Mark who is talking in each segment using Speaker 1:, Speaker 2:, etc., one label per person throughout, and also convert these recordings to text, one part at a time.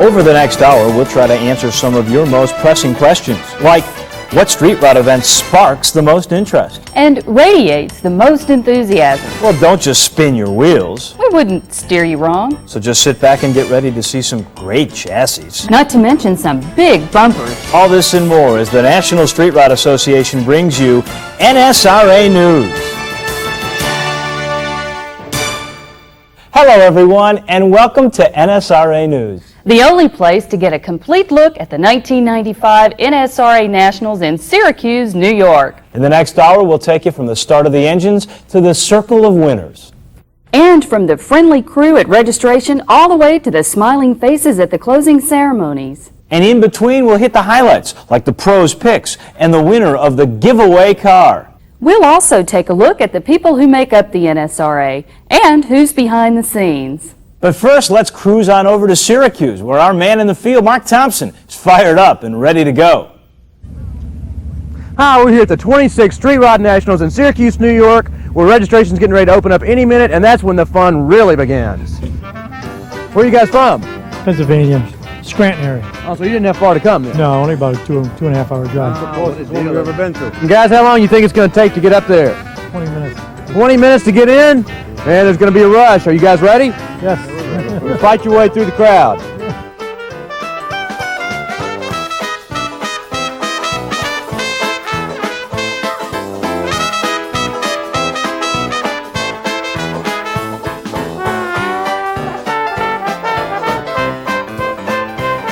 Speaker 1: Over the next hour, we'll try to answer some of your most pressing questions, like what street rod event sparks the most interest?
Speaker 2: And radiates the most enthusiasm.
Speaker 1: Well, don't just spin your wheels.
Speaker 2: We wouldn't steer you wrong.
Speaker 1: So just sit back and get ready to see some great chassis.
Speaker 2: Not to mention some big bumpers.
Speaker 1: All this and more as the National Street Rod Association brings you NSRA News. Hello everyone, and welcome to NSRA News.
Speaker 2: The only place to get a complete look at the 1995 NSRA Nationals in Syracuse, New York.
Speaker 1: In the next hour, we'll take you from the start of the engines to the circle of winners.
Speaker 2: And from the friendly crew at registration all the way to the smiling faces at the closing ceremonies.
Speaker 1: And in between, we'll hit the highlights, like the pros' picks and the winner of the giveaway car.
Speaker 2: We'll also take a look at the people who make up the NSRA and who's behind the scenes.
Speaker 1: But first, let's cruise on over to Syracuse, where our man in the field, Mark Thompson, is fired up and ready to go.
Speaker 3: Hi, we're here at the 26th Street Rod Nationals in Syracuse, New York, where registration's getting ready to open up any minute, and that's when the fun really begins. Where are you guys from?
Speaker 4: Pennsylvania, Scranton area.
Speaker 3: Oh, so you didn't have far to come then?
Speaker 4: No, only about a two and a half hour drive.
Speaker 3: Closest one you've ever been to. And guys, how long do you think it's going to take to get up there?
Speaker 4: 20 minutes.
Speaker 3: 20 minutes to get in? Man, there's going to be a rush. Are you guys ready?
Speaker 4: Yes.
Speaker 3: Fight your way through the crowd.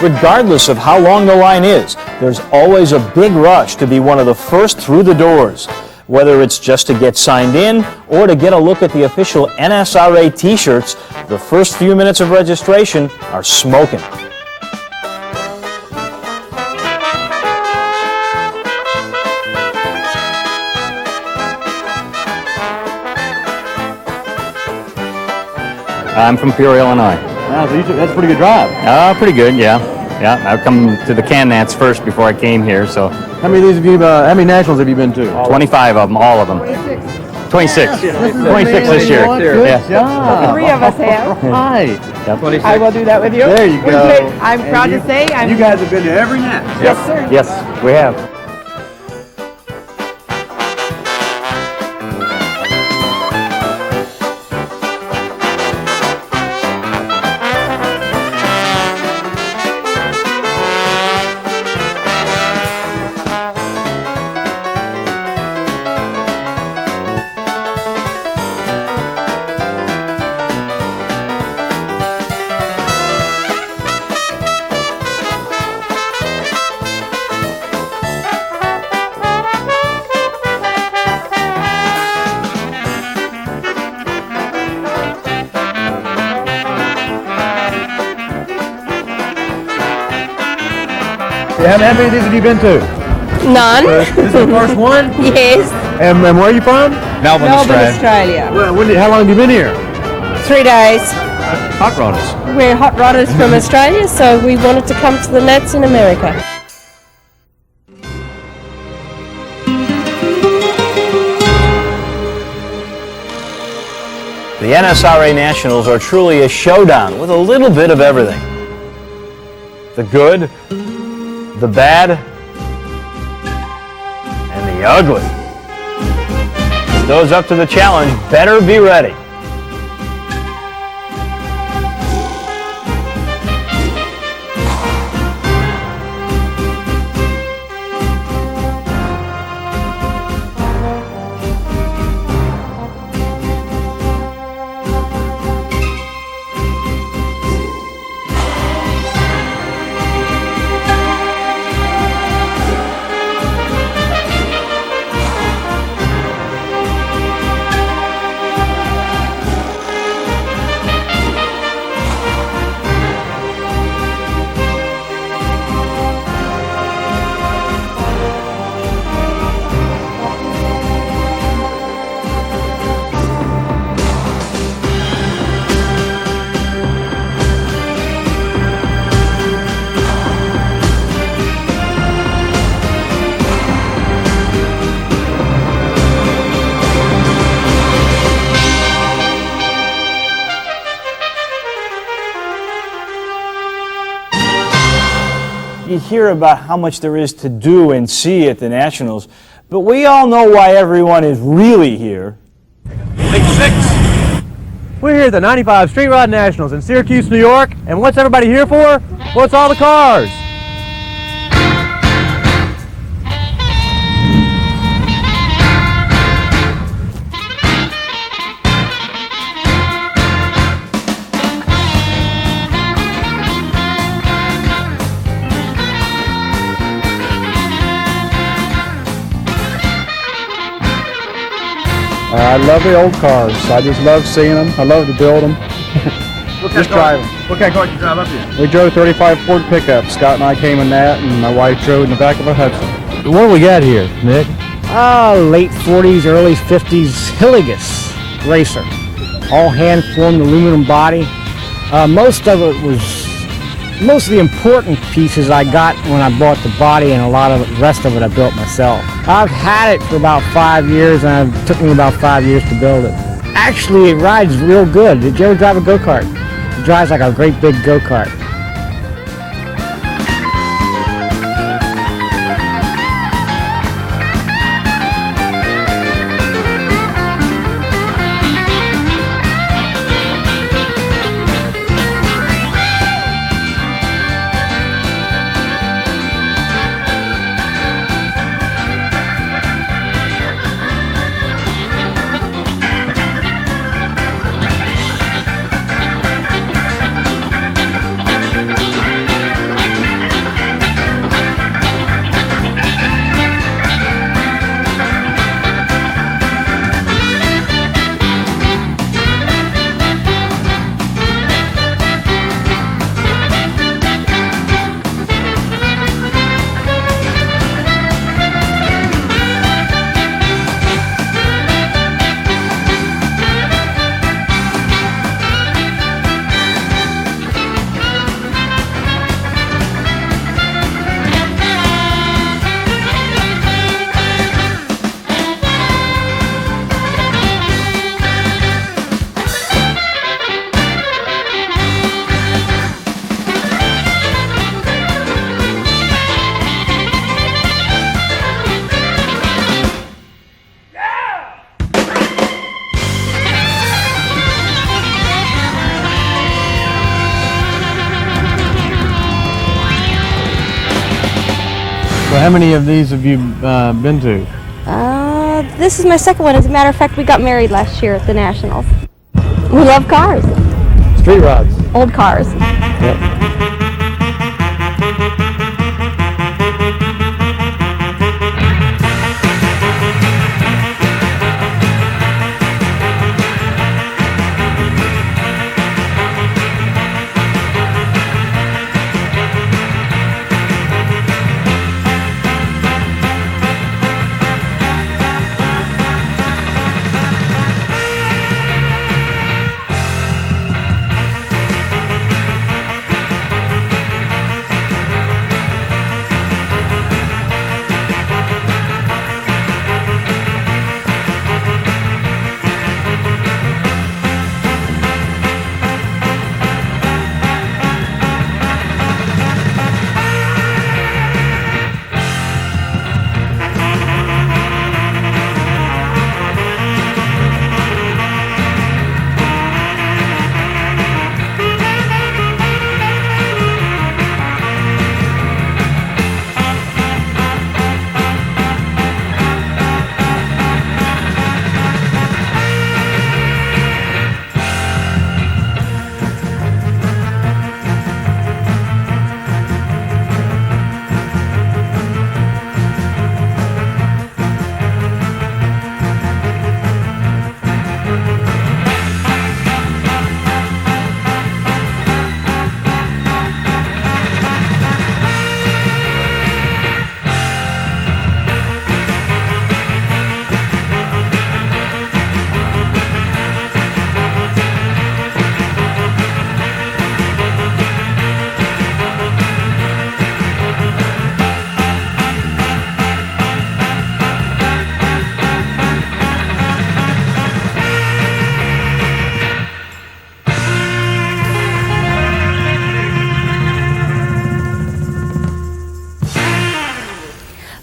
Speaker 1: Regardless of how long the line is, there's always a big rush to be one of the first through the doors. Whether it's just to get signed in or to get a look at the official NSRA t-shirts, the first few minutes of registration are smoking.
Speaker 5: I'm from Peoria, Illinois.
Speaker 3: Wow, so that's a pretty good drive.
Speaker 5: Pretty good, yeah. Yeah, I've come to the Can-Nats first before I came here, so.
Speaker 3: How many of these have you, how many nationals have you been to?
Speaker 5: 25 of them, all of them. 26. 26 this year.
Speaker 3: Good
Speaker 5: Yeah.
Speaker 3: job.
Speaker 6: 3 of us have.
Speaker 3: Hi.
Speaker 5: Yep.
Speaker 6: I will do that with you.
Speaker 3: There you go.
Speaker 6: I'm proud to say I'm.
Speaker 3: You guys have been to every nat.
Speaker 6: Yes, sir.
Speaker 5: Yes, we have.
Speaker 3: How many of these have you been to?
Speaker 6: None.
Speaker 3: This is the first one?
Speaker 6: Yes.
Speaker 3: And where are you from?
Speaker 5: Melbourne,
Speaker 6: Australia.
Speaker 3: Well, how long have you been here?
Speaker 6: 3 days.
Speaker 5: Hot rodders.
Speaker 6: We're hot rodders from Australia, so we wanted to come to the Nats in America.
Speaker 1: The NSRA Nationals are truly a showdown with a little bit of everything. The good, the bad, and the ugly. Those up to the challenge better be ready. you hear about how much there is to do and see at the Nationals, but we all know why everyone is really here.
Speaker 7: Big six.
Speaker 3: We're here at the 95 Street Rod Nationals in Syracuse, New York, and what's everybody here for? Well, it's all the cars.
Speaker 8: I love the old cars. I just love seeing them. I love to build them. Just drive them.
Speaker 3: What kind of car did you drive up here?
Speaker 8: We drove 35 Ford pickup. Scott and I came in that, and my wife drove in the back of a Hudson.
Speaker 3: What do we got here, Nick?
Speaker 9: Late 40s, early 50s Hillegas racer. All hand-formed aluminum body. Most of the important pieces I got when I bought the body, and a lot of the rest of it I built myself. I've had it for about 5 years, and it took me about 5 years to build it. Actually, it rides real good. Did you ever drive a go-kart? It drives like a great big go-kart.
Speaker 3: Well, how many of these have you been to?
Speaker 10: This is my second one. As a matter of fact, we got married last year at the Nationals. We love cars.
Speaker 3: Street rods.
Speaker 10: Old cars.
Speaker 3: Yep.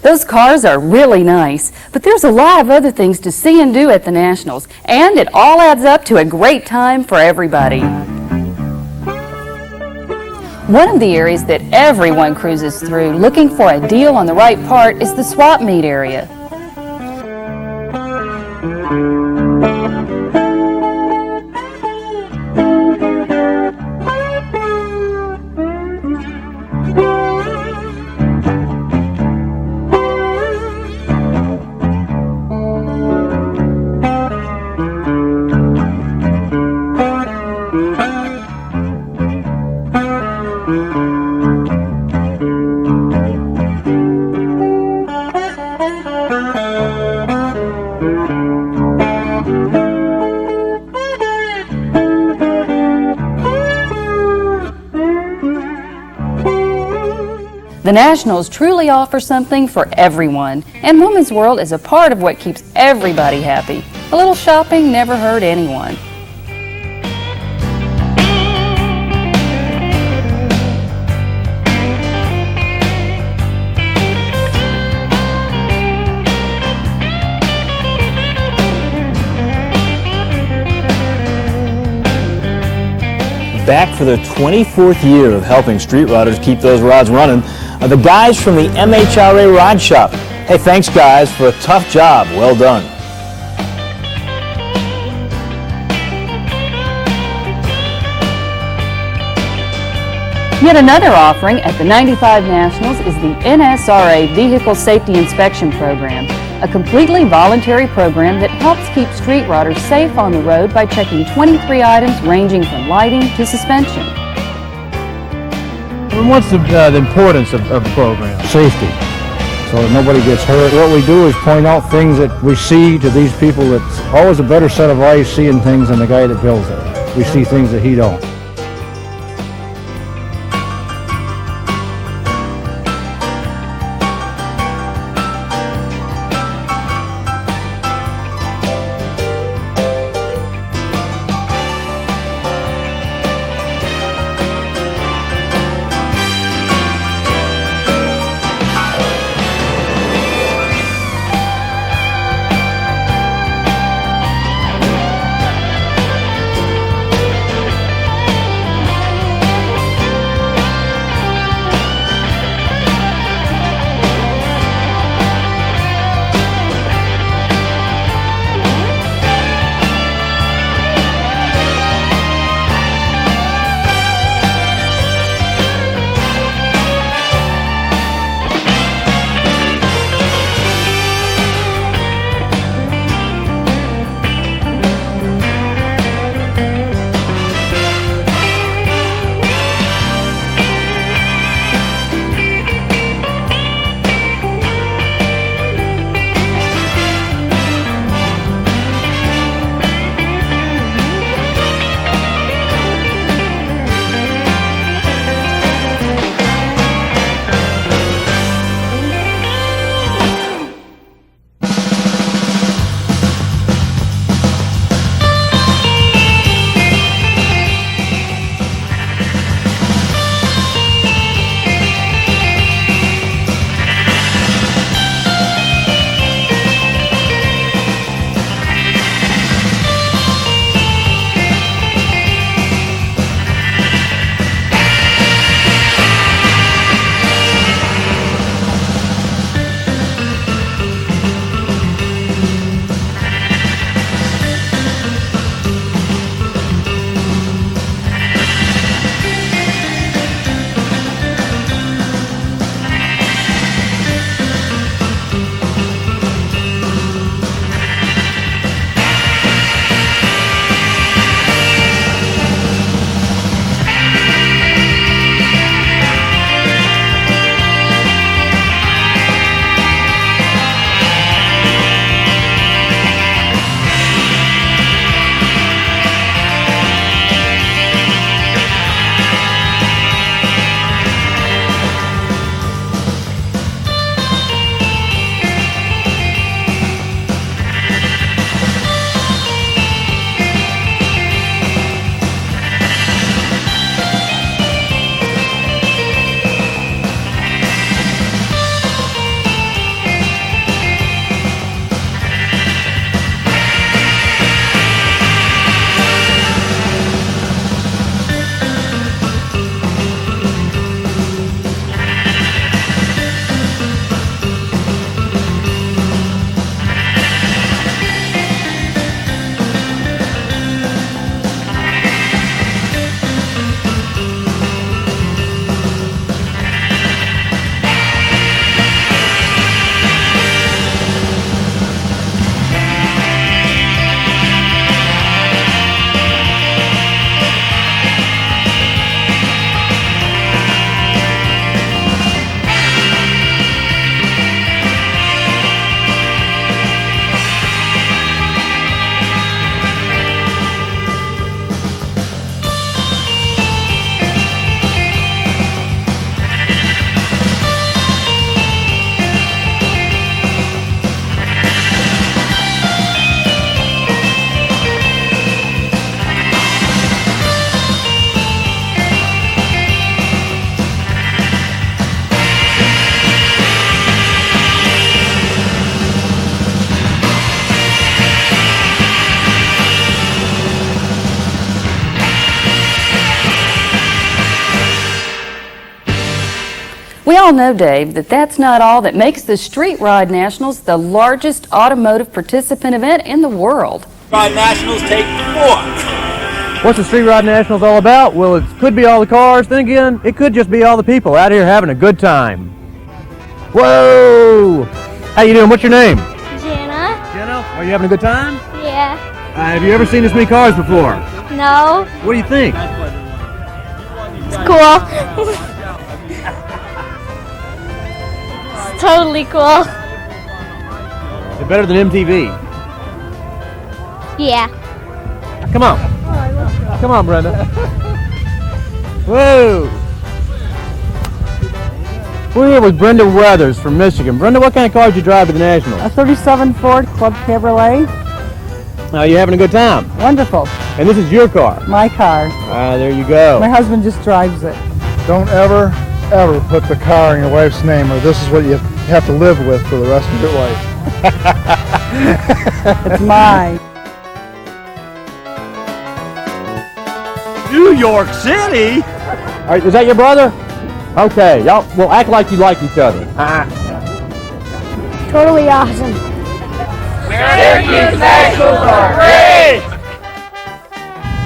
Speaker 2: Those cars are really nice, but there's a lot of other things to see and do at the Nationals, and it all adds up to a great time for everybody. One of the areas that everyone cruises through looking for a deal on the right part is the swap meet area. The Nationals truly offer something for everyone, and Women's World is a part of what keeps everybody happy. A little shopping never hurt anyone.
Speaker 1: Back for their 24th year of helping street riders keep those rods running are the guys from the NSRA Rod Shop. Hey, thanks guys for a tough job. Well done.
Speaker 2: Yet another offering at the 95 Nationals is the NSRA Vehicle Safety Inspection Program, a completely voluntary program that helps keep street riders safe on the road by checking 23 items ranging from lighting to suspension.
Speaker 3: And what's the importance of the program?
Speaker 9: Safety, so that nobody gets hurt. What we do is point out things that we see to these people. That's always a better set of eyes seeing things than the guy that builds it. We see things that he don't.
Speaker 2: We all know, Dave, that that's not all that makes the Street Rod Nationals the largest automotive participant event in the world.
Speaker 7: Rod Nationals take 4.
Speaker 3: What's the Street Rod Nationals all about? Well, it could be all the cars, then again, it could just be all the people out here having a good time. Whoa! How you doing? What's your name?
Speaker 10: Jenna?
Speaker 3: Jenna, are you having a good time?
Speaker 10: Yeah.
Speaker 3: Have you ever seen this many cars before?
Speaker 10: No.
Speaker 3: What do you think?
Speaker 10: It's cool. It's totally cool.
Speaker 3: It's better than MTV.
Speaker 10: Yeah.
Speaker 3: Come on. Come on, Brenda. Whoa! We're here with Brenda Weathers from Michigan. Brenda, what kind of cars do you drive to the Nationals?
Speaker 11: A 37 Ford Club Cabriolet.
Speaker 3: Are you having a good time?
Speaker 11: Wonderful.
Speaker 3: And this is your car?
Speaker 11: My car.
Speaker 3: There you go.
Speaker 11: My husband just drives it.
Speaker 8: Don't ever put the car in your wife's name, or this is what you have to live with for the rest of your life.
Speaker 11: It's mine.
Speaker 7: New York City?
Speaker 3: All right, is that your brother? Okay, y'all, well, act like you like each other.
Speaker 10: Totally awesome.
Speaker 7: Syracuse Nationals are great!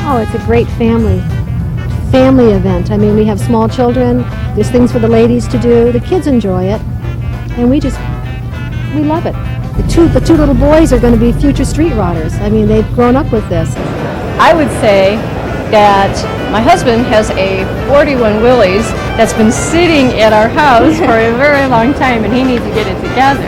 Speaker 12: Oh, it's a great family event. I mean, we have small children. There's things for the ladies to do. The kids enjoy it, and we love it. The two little boys are going to be future street rodders. I mean, they've grown up with this.
Speaker 6: I would say that my husband has a 41 Willys that's been sitting at our house for a very long time, and he needs to get it together.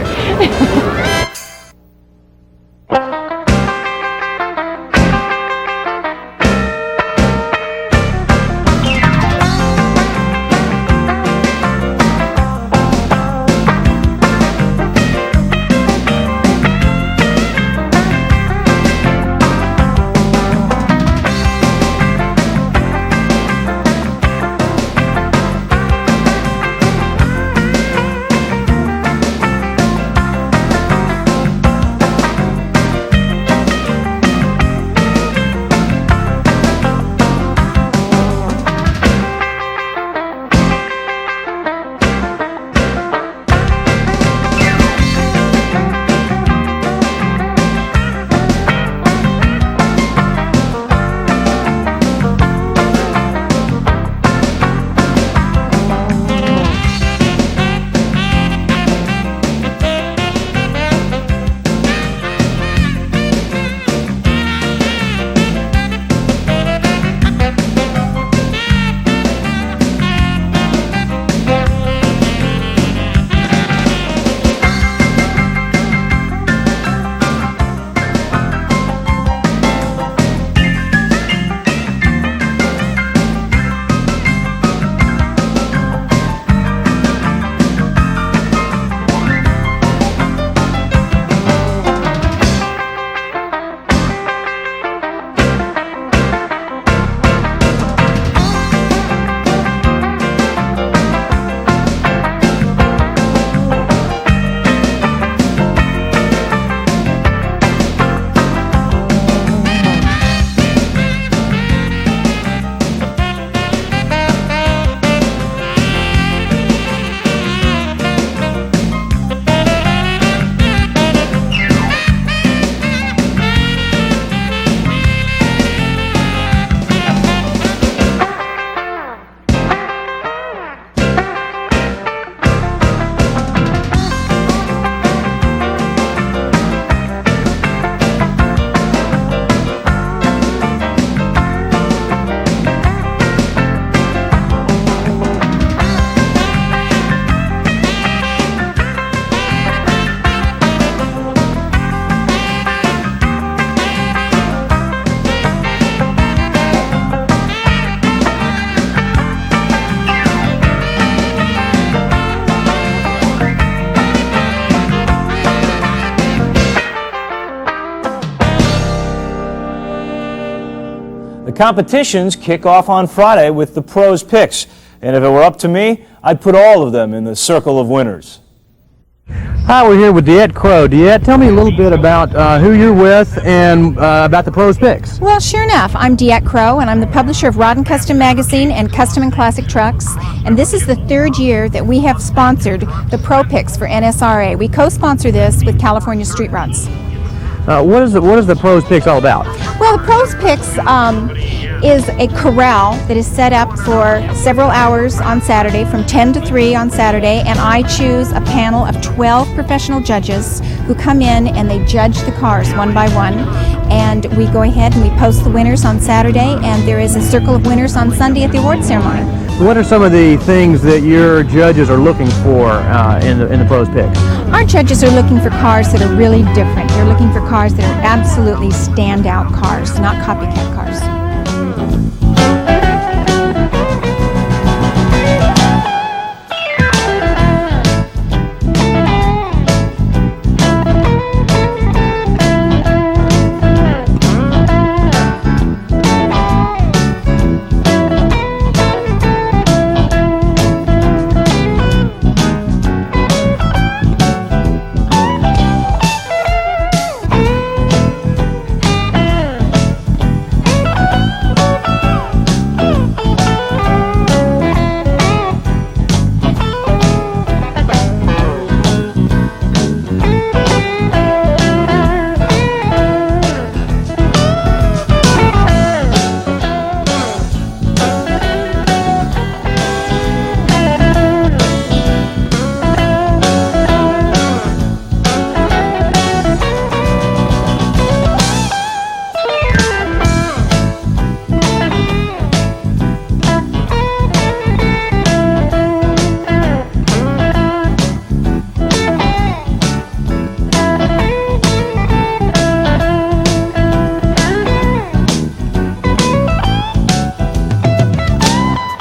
Speaker 1: The competitions kick off on Friday with the pros' picks, and if it were up to me, I'd put all of them in the circle of winners.
Speaker 3: Hi, we're here with DeEtte Crow. DeEtte, tell me a little bit about who you're with and about the Pros Picks.
Speaker 13: Well, sure enough, I'm DeEtte Crow, and I'm the publisher of Rod & Custom Magazine and Custom and Classic Trucks. And this is the third year that we have sponsored the Pro Picks for NSRA. We co-sponsor this with California Street Rods.
Speaker 3: What is the Pros Picks all about?
Speaker 13: Well, the Pros Picks is a corral that is set up for several hours on Saturday, from 10 to 3 on Saturday, and I choose a panel of 12 professional judges who come in and they judge the cars one by one. And we go ahead and we post the winners on Saturday, and there is a circle of winners on Sunday at the award ceremony.
Speaker 3: What are some of the things that your judges are looking for in the Pros Picks?
Speaker 13: Our judges are looking for cars that are really different. They're looking for cars that are absolutely standout cars, not copycat cars.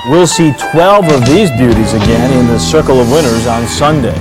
Speaker 1: We'll see 12 of these beauties again in the Circle of Winners on Sunday.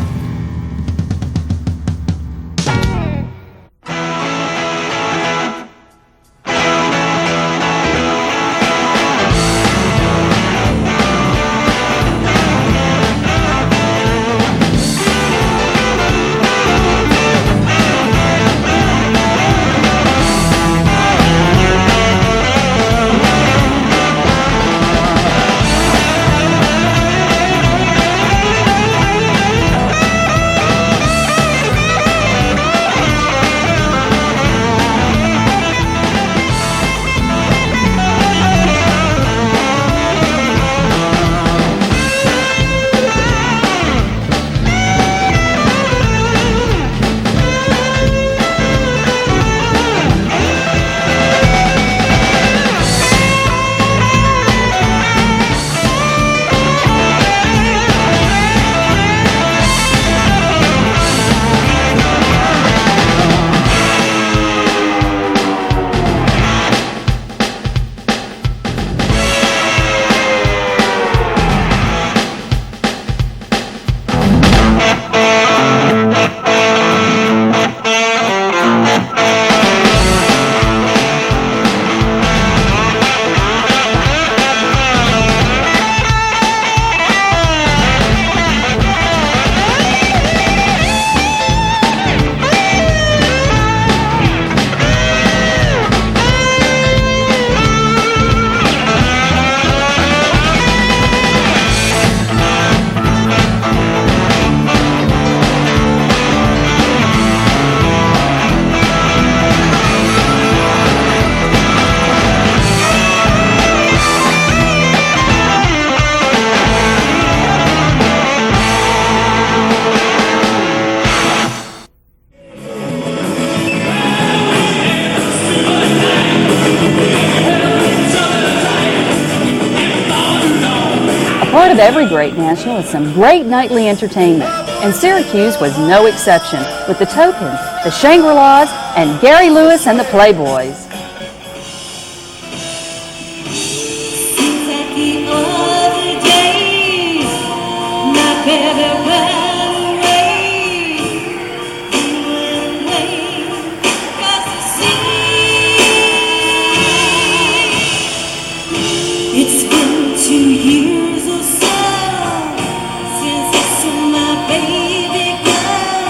Speaker 2: Part of every great national is some great nightly entertainment, and Syracuse was no exception, with the Tokens, the Shangri-Las, and Gary Lewis and the Playboys.
Speaker 14: It's been 2 years or so since I saw my baby girl.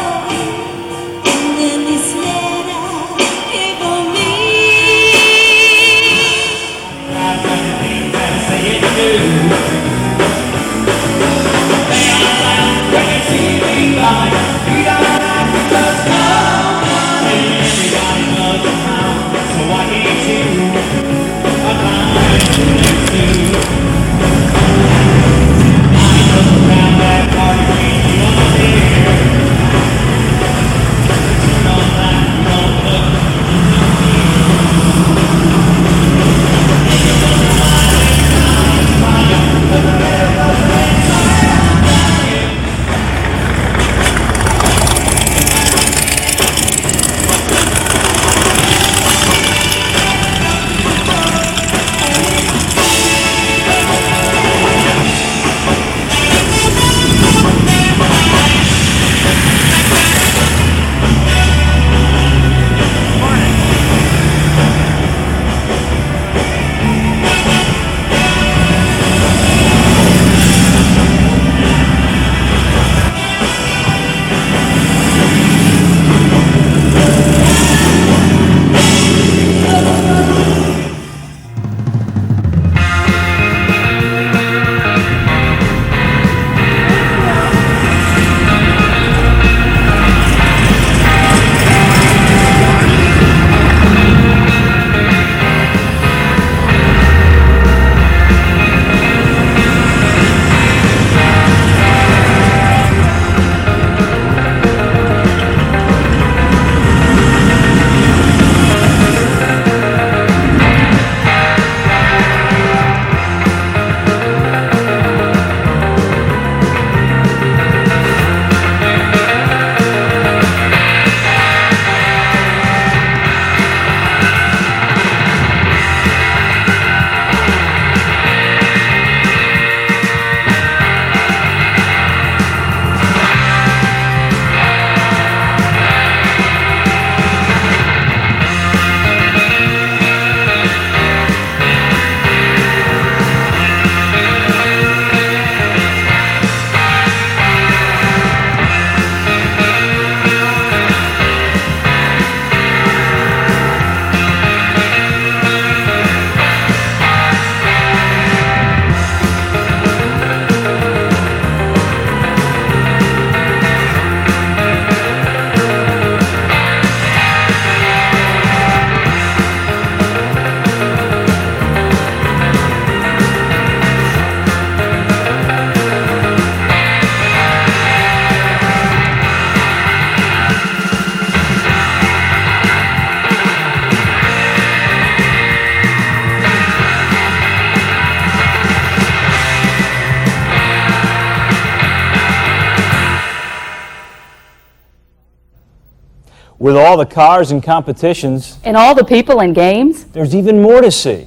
Speaker 1: With all the cars and competitions,
Speaker 2: And all the people and games?
Speaker 1: there's even more to see.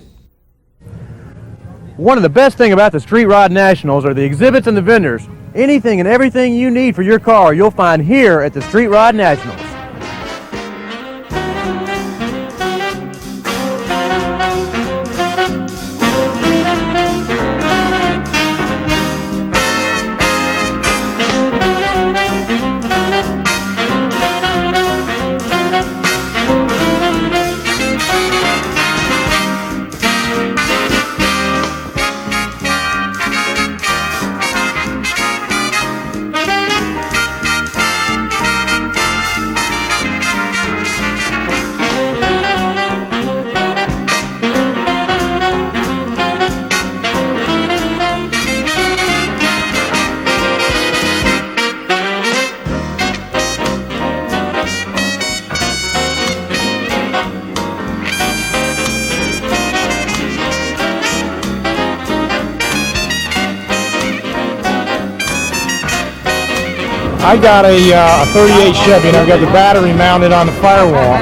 Speaker 3: One of the best things about the Street Rod Nationals are the exhibits and the vendors. Anything and everything you need for your car you'll find here at the Street Rod Nationals.
Speaker 4: I got a 38 Chevy and I've got the battery mounted on the firewall.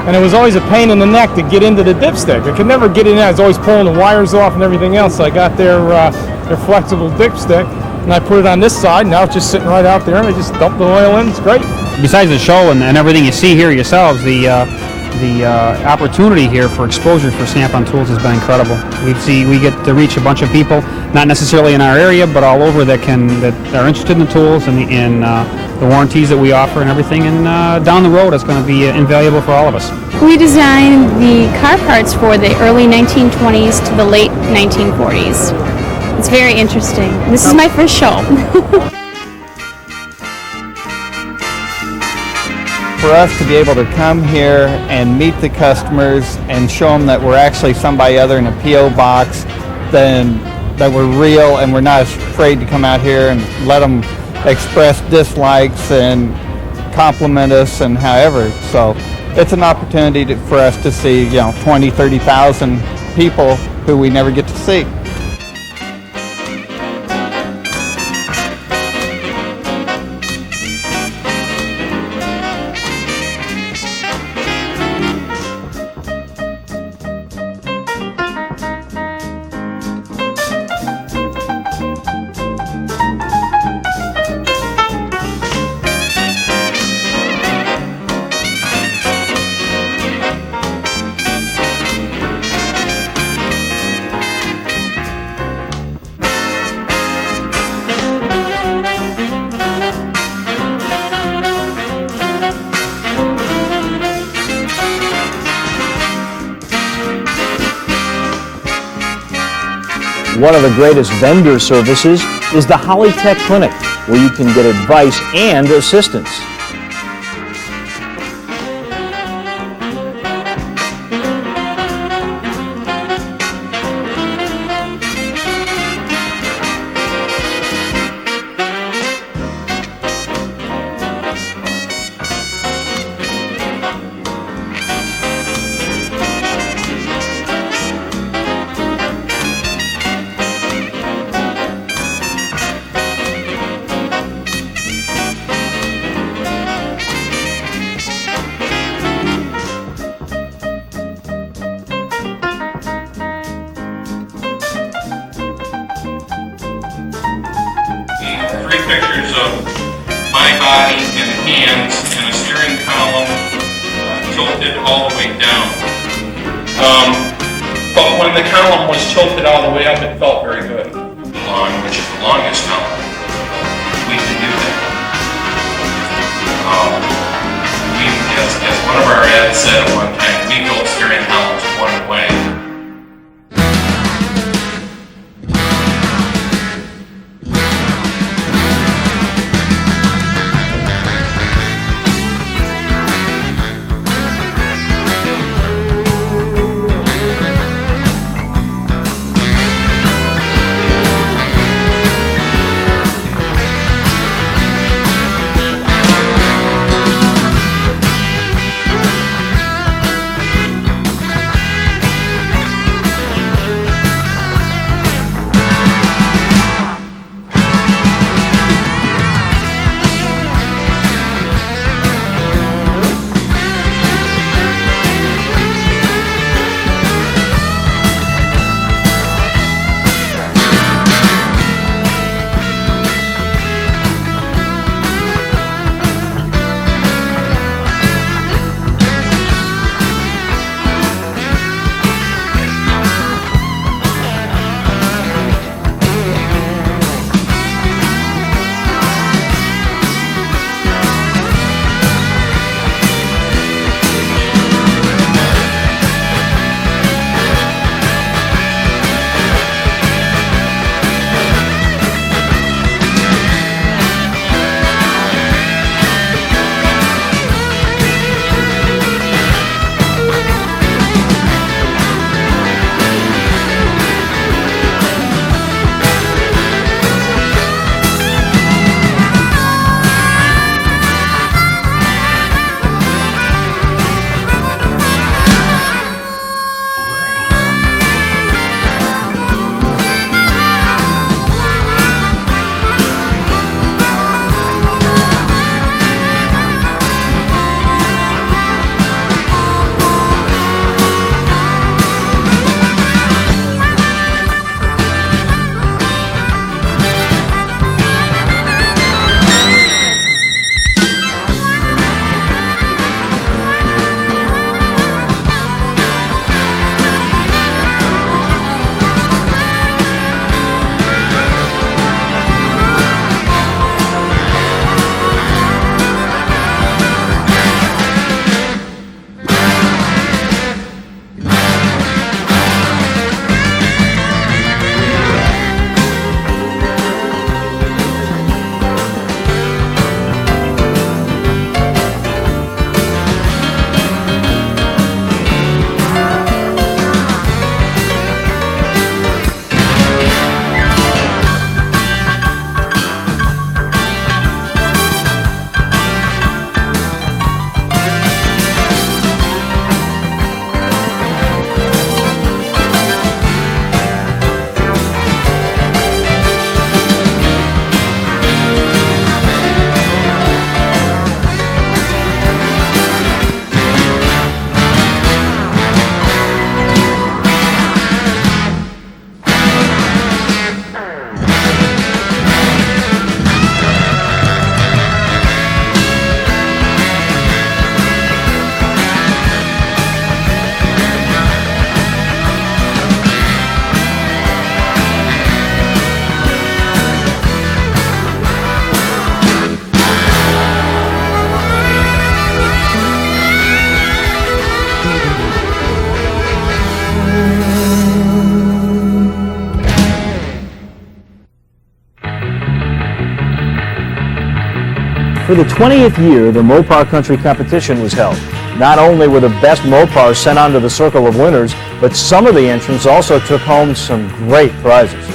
Speaker 4: And it was always a pain in the neck to get into the dipstick. I could never get in there. I was always pulling the wires off and everything else. So I got their flexible dipstick and I put it on this side. Now it's just sitting right out there and I just dump the oil in. It's great.
Speaker 5: Besides the show and everything you see here yourselves, the opportunity here for exposure for Snap-on tools has been incredible. We get to reach a bunch of people, not necessarily in our area, but all over that are interested in the tools and the warranties that we offer and everything. And down the road, it's going to be invaluable for all of us.
Speaker 15: We designed the car parts for the early 1920s to the late 1940s. It's very interesting. This is my first show.
Speaker 16: For us to be able to come here and meet the customers and show them that we're actually somebody other than a P.O. box, then that we're real and we're not afraid to come out here and let them express dislikes and compliment us and however. So it's an opportunity for us to see 20, 30,000 people who we never get to see.
Speaker 1: One of the greatest vendor services is the Hollytech Clinic, where you can get advice and assistance.
Speaker 17: Pictures of my body and hands and a steering column tilted all the way down. But when the column was tilted all the way up, it felt very good. Which is the longest column. We can do that. As one of our ads said at one time, we built steering columns one way.
Speaker 1: For the 20th year, the Mopar Country Competition was held. Not only were the best Mopars sent on to the circle of winners, but some of the entrants also took home some great prizes.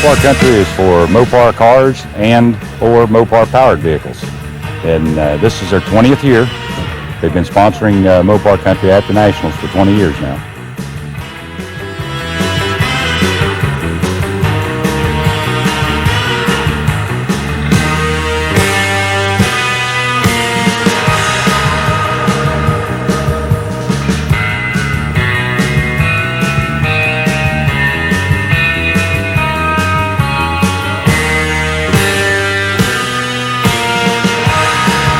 Speaker 18: Mopar Country is for Mopar cars and for Mopar powered vehicles. And this is their 20th year. They've been sponsoring Mopar Country at the Nationals for 20 years now.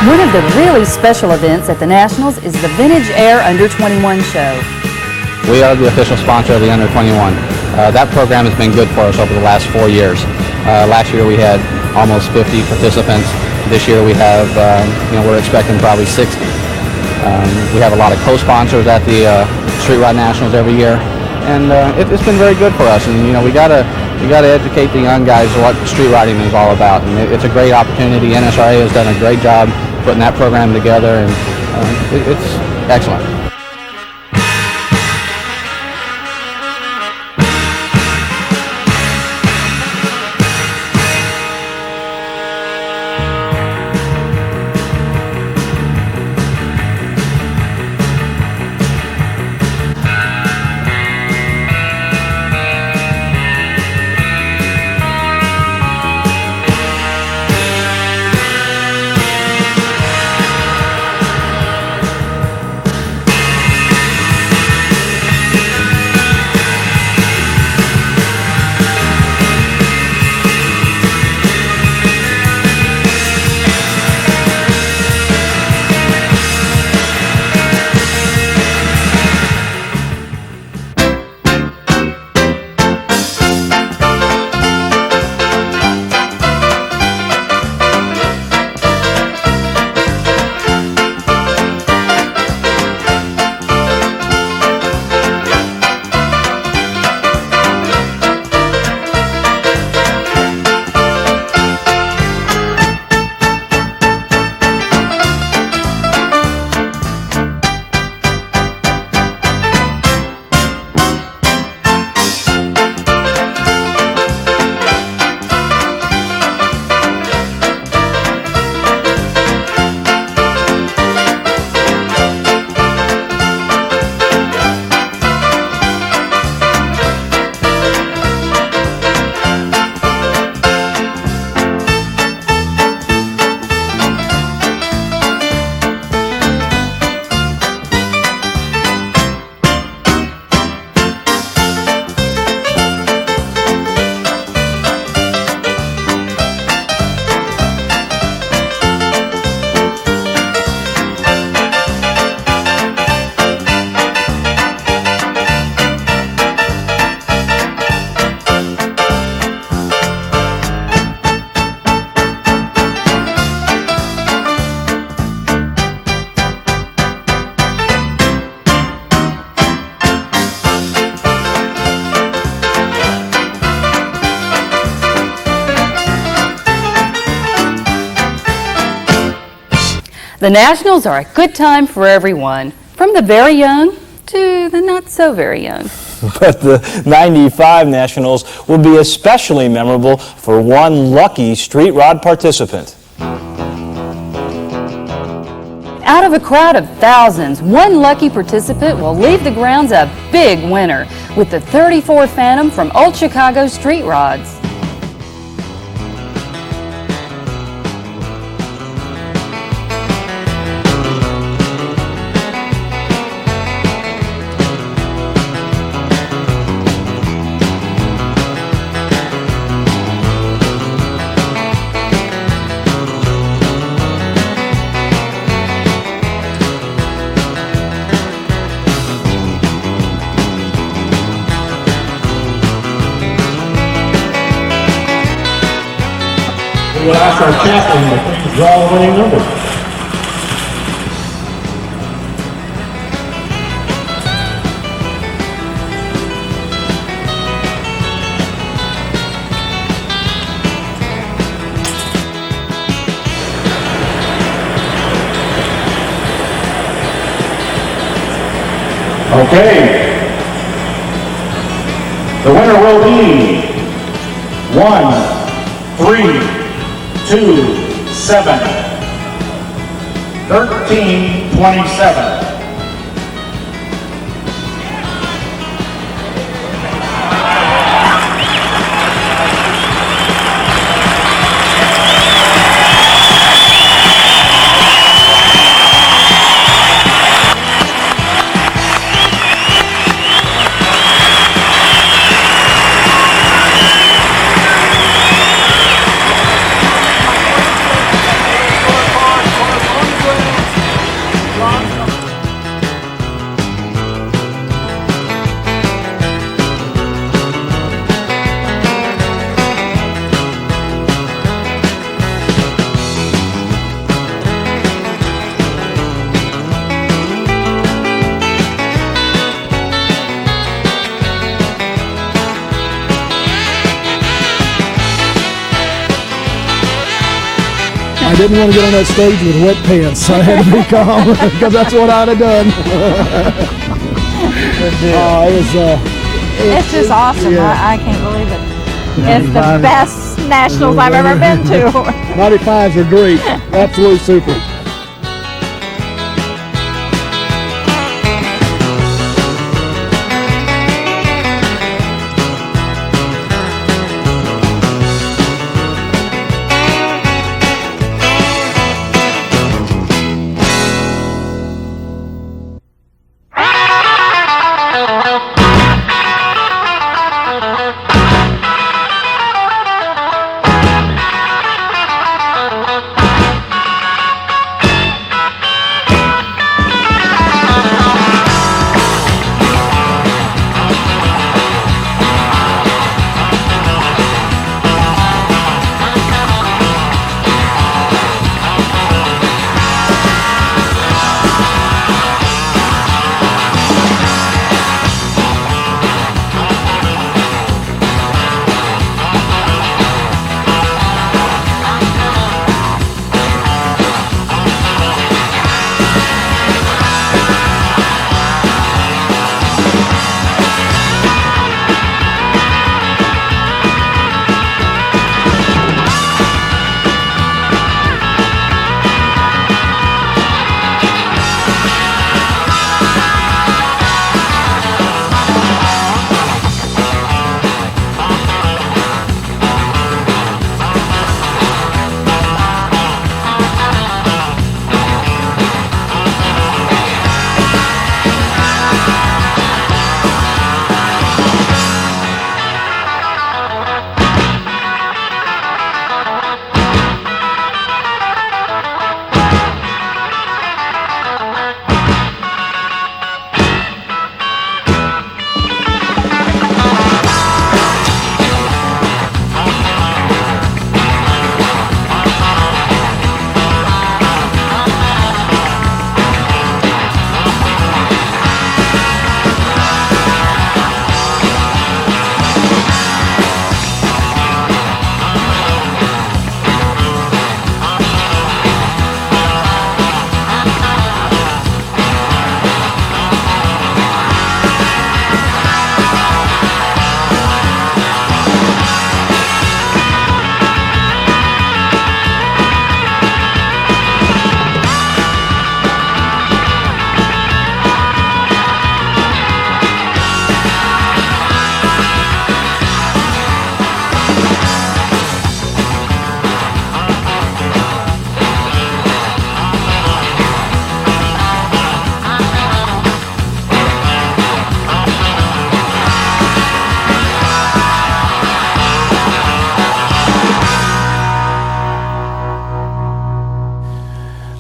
Speaker 2: One of the really special events at the Nationals is the Vintage Air Under 21 show.
Speaker 19: We are the official sponsor of the Under 21. That program has been good for us over the last 4 years. Last year we had almost 50 participants. This year we have, we're expecting probably 60. We have a lot of co-sponsors at the Street Rod Nationals every year, and it's been very good for us. And we gotta educate the young guys what street riding is all about. And it's a great opportunity. NSRA has done a great job putting that program together, and it's excellent.
Speaker 2: The Nationals are a good time for everyone, from the very young to the not so very young.
Speaker 1: But the 95 Nationals will be especially memorable for one lucky street rod participant.
Speaker 2: Out of a crowd of thousands, one lucky participant will leave the grounds a big winner with the 34 Phantom from Old Chicago Street Rods.
Speaker 20: We will ask our chaplain to please draw the winning number. Okay. The winner will be 1, 3, 2, 7, 13, 27.
Speaker 8: I didn't want to get on that stage with wet pants, so I had to be calm because that's what I'd have done.
Speaker 21: It's just awesome.
Speaker 8: Yeah.
Speaker 21: I can't believe it. It's the best nationals I've ever been to.
Speaker 8: 95s are great. Absolutely super.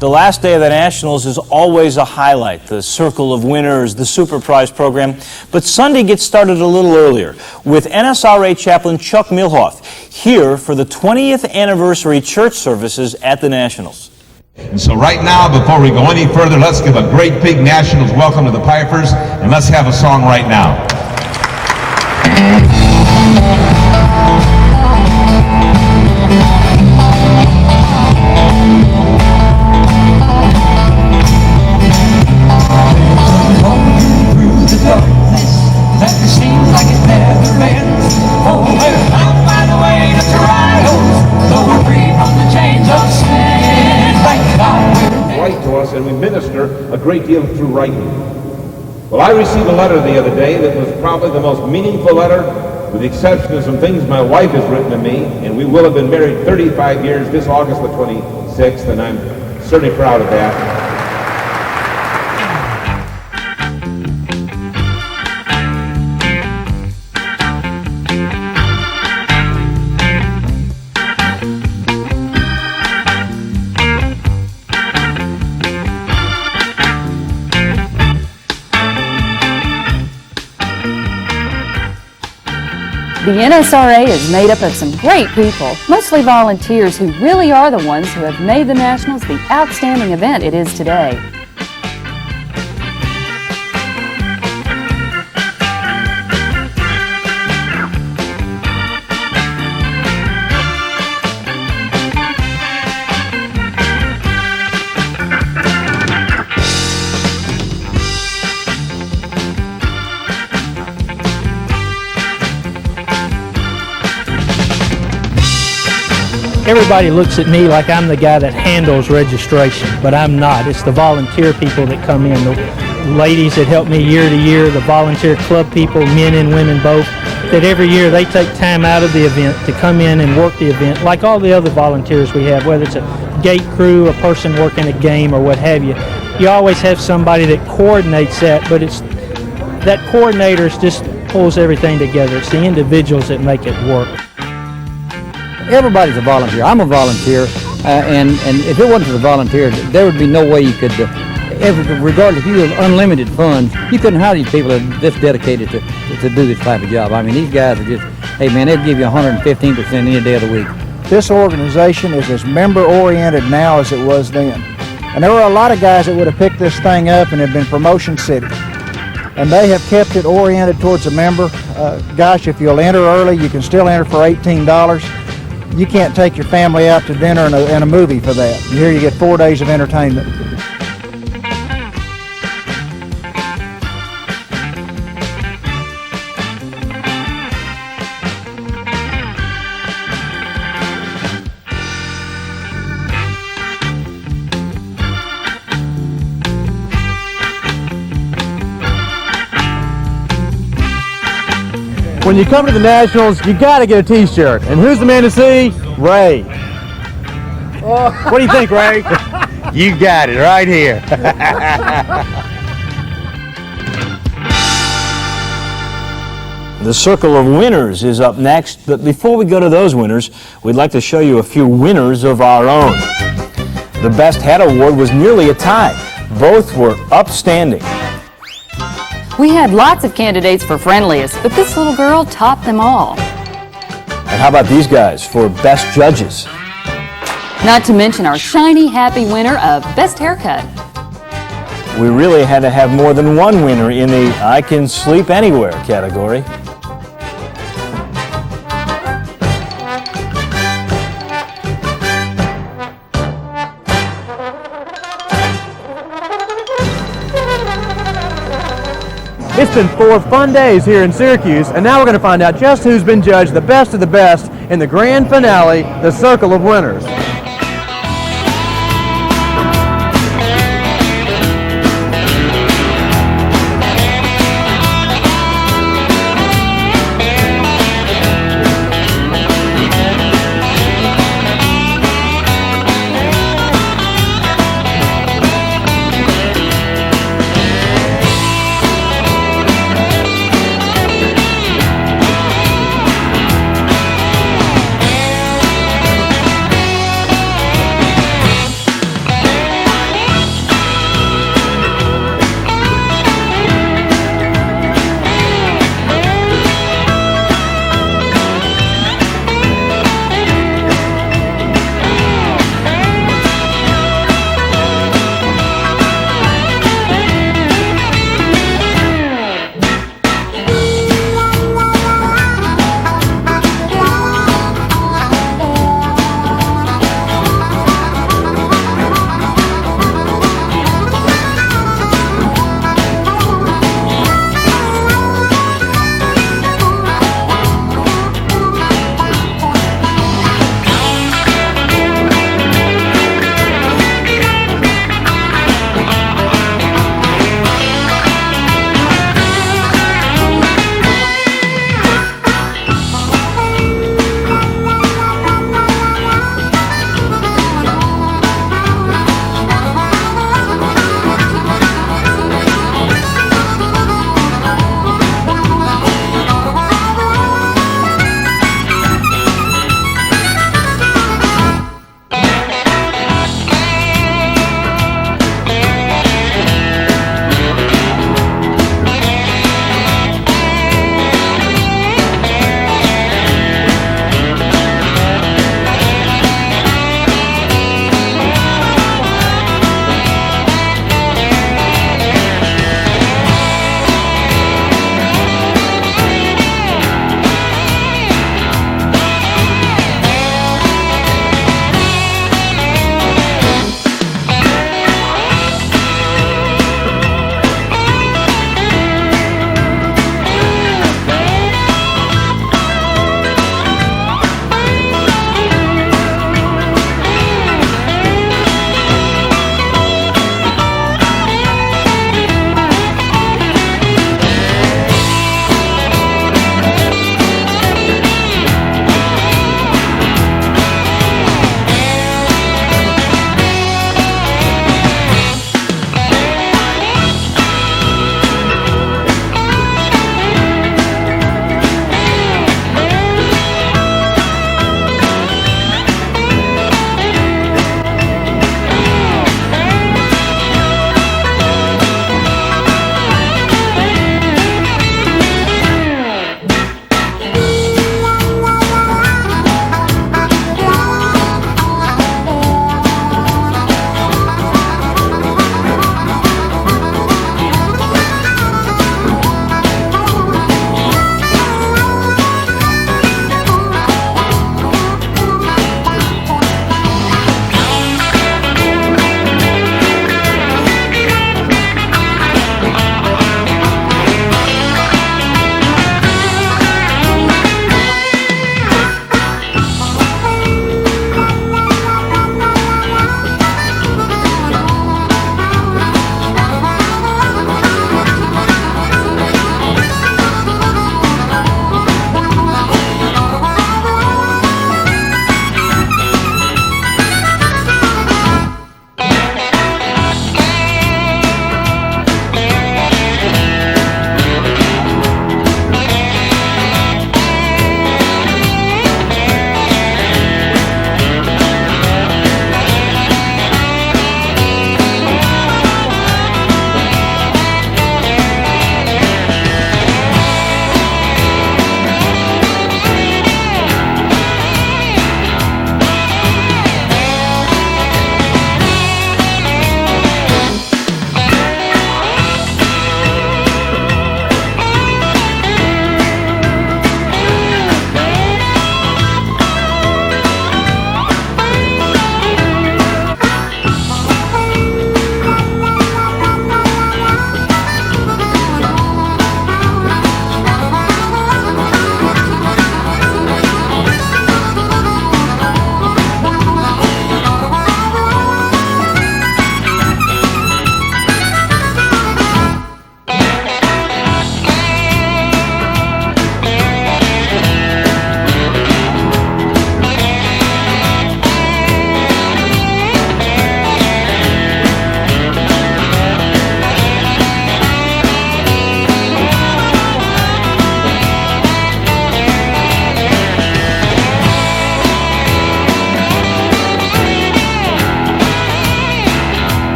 Speaker 1: The last day of the Nationals is always a highlight, the circle of winners, the Super Prize program. But Sunday gets started a little earlier with NSRA chaplain Chuck Milhoff. here for the 20th anniversary church services at the Nationals.
Speaker 9: And so right now, before we go any further, let's give a great big Nationals welcome to the Pipers, and let's have a song right now.
Speaker 22: And we minister a great deal through writing. Well, I received a letter the other day that was probably the most meaningful letter, with the exception of some things my wife has written to me, and we will have been married 35 years this August the 26th, and I'm certainly proud of that.
Speaker 2: The NSRA is made up of some great people, mostly volunteers who really are the ones who have made the Nationals the outstanding event it is today.
Speaker 23: Everybody looks at me like I'm the guy that handles registration, but I'm not. It's the volunteer people that come in, the ladies that help me year to year, the volunteer club people, men and women both, that every year they take time out of the event to come in and work the event like all the other volunteers we have, whether it's a gate crew, a person working a game, or what have you. You always have somebody that coordinates that, but it's that coordinator just pulls everything together. It's the individuals that make it work.
Speaker 24: Everybody's a volunteer. I'm a volunteer, and if it wasn't for the volunteers, there would be no way you could, regardless if you have unlimited funds, you couldn't hire these people that are this dedicated to do this type of job. I mean, these guys are just, hey man, they'll give you 115% any day of the week.
Speaker 8: This organization is as member-oriented now as it was then. And there were a lot of guys that would have picked this thing up and have been promotion city. And they have kept it oriented towards a member. Gosh, if you'll enter early, you can still enter for $18. You can't take your family out to dinner and a movie for that. Here you get 4 days of entertainment.
Speaker 3: When you come to the Nationals, you got to get a T-shirt. And who's the man to see? Ray. What do you think, Ray?
Speaker 24: You got it right here.
Speaker 1: The Circle of Winners is up next, but before we go to those winners, we'd like to show you a few winners of our own. The Best Hat Award was nearly a tie. Both were upstanding.
Speaker 2: We had lots of candidates for friendliest, but this little girl topped them all.
Speaker 1: And how about these guys for Best Judges?
Speaker 2: Not to mention our shiny, happy winner of Best Haircut.
Speaker 1: We really had to have more than one winner in the I Can Sleep Anywhere category.
Speaker 3: It's been 4 fun days here in Syracuse, and now we're going to find out just who's been judged the best of the best in the grand finale, the Circle of Winners.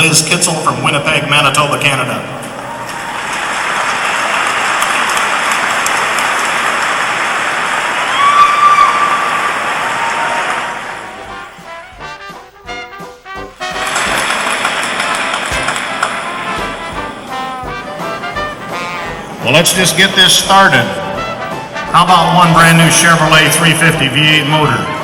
Speaker 20: Liz Kitzel from Winnipeg, Manitoba, Canada. Well, let's just get this started. How about one brand new Chevrolet 350 V8 motor?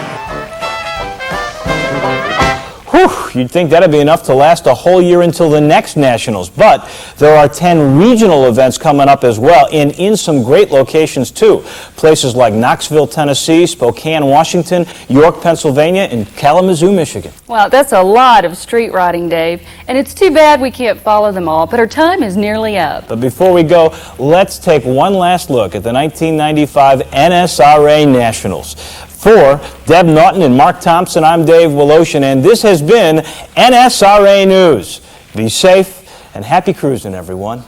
Speaker 1: Whew, you'd think that'd be enough to last a whole year until the next Nationals, but there are 10 regional events coming up as well, and in some great locations too. Places like Knoxville, Tennessee, Spokane, Washington, York, Pennsylvania, and Kalamazoo, Michigan.
Speaker 2: Wow, that's a lot of street riding, Dave, and it's too bad we can't follow them all, but our time is nearly up.
Speaker 1: But before we go, let's take one last look at the 1995 NSRA Nationals. For Deb Naughton and Mark Thompson, I'm Dave Woloshin, and this has been NSRA News. Be safe and happy cruising, everyone.